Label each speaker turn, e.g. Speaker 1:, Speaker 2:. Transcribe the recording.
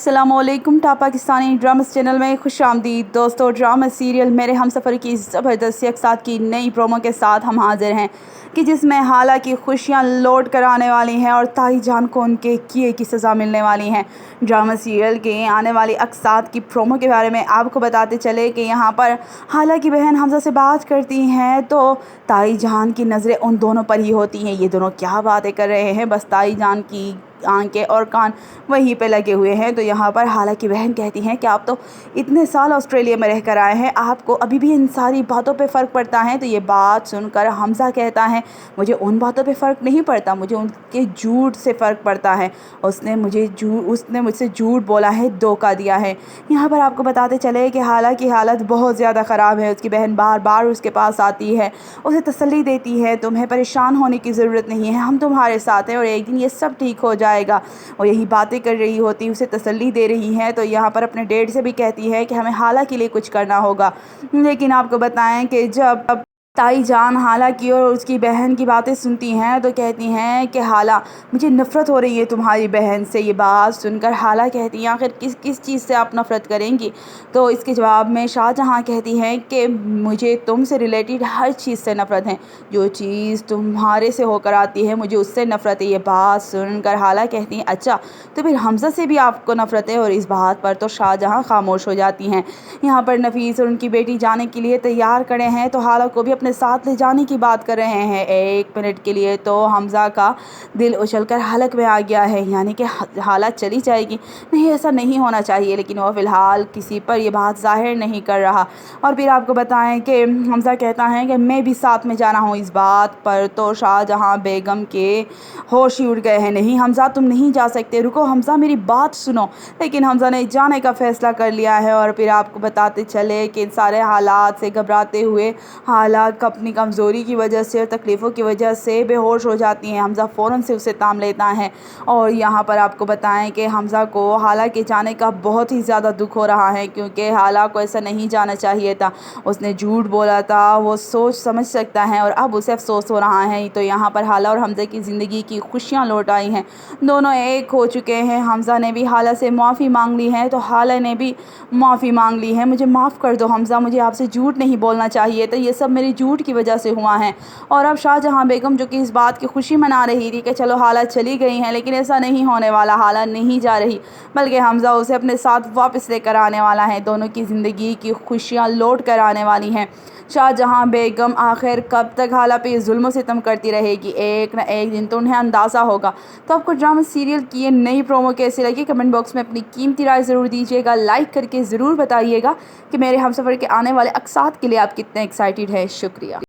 Speaker 1: अस्सलामुअलैकुम top Pakistani dramas channel में खुश आमदीद दोस्तों। ड्रामा सीरियल मेरे हमसफ़र की ज़बरदस्त यकसाथ की नई प्रोमो के साथ हम हाजिर हैं कि जिसमें हाला की खुशियां लौट कर आने वाली हैं और ताई जान को उनके किए की सज़ा मिलने वाली हैं। ड्रामा सीरियल के आने वाली अक़सात की प्रोमो के बारे में आपको बताते चले कि यहाँ पर हाला की बहन हमज़ा से बात करती हैं तो ताई जान की नज़रें उन दोनों पर ही होती हैं। ये दोनों क्या बातें कर रहे हैं, बस ताई जान की आंखें और कान वहीं पे लगे हुए हैं। तो यहाँ पर हाला की बहन कहती हैं कि आप तो इतने साल ऑस्ट्रेलिया में रह कर आए हैं, आपको अभी भी इन सारी बातों पे फ़र्क पड़ता है। तो ये बात सुनकर हमज़ा कहता है मुझे उन बातों पे फ़र्क नहीं पड़ता, मुझे उनके झूठ से फ़र्क पड़ता है। उसने मुझसे झूठ बोला है, धोखा दिया है। यहाँ पर आपको बताते चले कि हाला की हालत बहुत ज़्यादा ख़राब है। उसकी बहन बार बार उसके पास आती है, उसे तसल्ली देती है तुम्हें परेशान होने की ज़रूरत नहीं है, हम तुम्हारे साथ हैं और एक दिन ये सब ठीक हो जाएगा। और यही बातें कर रही होती, उसे तसल्ली दे रही हैं। तो यहाँ पर अपने डैड से भी कहती है कि हमें हाला के लिए कुछ करना होगा। लेकिन आपको बताएं कि जब ताई जान हाला की और उसकी बहन की बातें सुनती हैं तो कहती हैं कि हाला मुझे नफ़रत हो रही है तुम्हारी बहन से। ये बात सुनकर हाला कहती हैं आखिर किस चीज़ से आप नफ़रत करेंगी। तो इसके जवाब में शाहजहां कहती हैं कि मुझे तुमसे रिलेटेड हर चीज़ से नफ़रत है, जो चीज़ तुम्हारे से होकर आती है मुझे उससे नफ़रत है। ये बात सुनकर हाला कहती हैं अच्छा तो फिर हमज़ा से भी आपको नफ़रत है। और इस बात पर तो शाहजहां खामोश हो जाती हैं। यहाँ पर नफीस और उनकी बेटी जाने के लिए तैयार खड़े हैं तो हाला को भी अपने साथ ले जाने की बात कर रहे हैं। एक मिनट के लिए तो हमज़ा का दिल उछलकर हलक में आ गया है, यानी कि हाला चली जाएगी। नहीं, ऐसा नहीं होना चाहिए, लेकिन वो फ़िलहाल किसी पर ये बात ज़ाहिर नहीं कर रहा। और फिर आपको बताएं कि हमज़ा कहता है कि मैं भी साथ में जाना हूँ। इस बात पर तो शाहजहां बेगम के होश ही उड़ गए हैं। नहीं हमज़ा तुम नहीं जा सकते, रुको हमज़ा मेरी बात सुनो। लेकिन हमज़ा ने जाने का फ़ैसला कर लिया है। और फिर आपको बताते चले कि इन सारे हालात से घबराते हुए हाला अपनी कमज़ोरी की वजह से और तकलीफ़ों की वजह से बेहोश हो जाती हैं। हमज़ा फ़ौरन से उसे ताम लेता है। और यहाँ पर आपको बताएं कि हमज़ा को हाला के जाने का बहुत ही ज़्यादा दुख हो रहा है, क्योंकि हाला को ऐसा नहीं जाना चाहिए था। उसने झूठ बोला था, वो सोच समझ सकता है और अब उसे अफसोस हो रहा है। तो यहाँ पर हाला और हमज़ा की ज़िंदगी की खुशियाँ लौट आई हैं, दोनों एक हो चुके हैं। हमज़ा ने भी हाला से माफ़ी मांग ली है तो हाला ने भी माफ़ी मांग ली है। मुझे माफ़ कर दो हमज़ा, मुझे आपसे झूठ नहीं बोलना चाहिए था, ये सब मेरी झूठ की वजह से हुआ है। और अब शाहजहां बेगम जो कि इस बात की खुशी मना रही थी कि चलो हाला चली गई हैं, लेकिन ऐसा नहीं होने वाला। हाला नहीं जा रही, बल्कि हमज़ा उसे अपने साथ वापस लेकर आने वाला है। दोनों की ज़िंदगी की खुशियाँ लौट कर आने वाली हैं। शाहजहां बेगम आखिर कब तक हाला पे जुल्म सितम करती रहेगी, एक न एक दिन तो उन्हें अंदाज़ा होगा। तो आपको ड्रामा सीरियल की ये नई प्रोमो कैसी लगी, कमेंट बॉक्स में अपनी कीमती राय ज़रूर दीजिएगा। लाइक करके ज़रूर बताइएगा कि मेरे हमसफ़र के आने वाले अक़सात के लिए आप कितने एक्साइटेड हैं। शुक्रिया।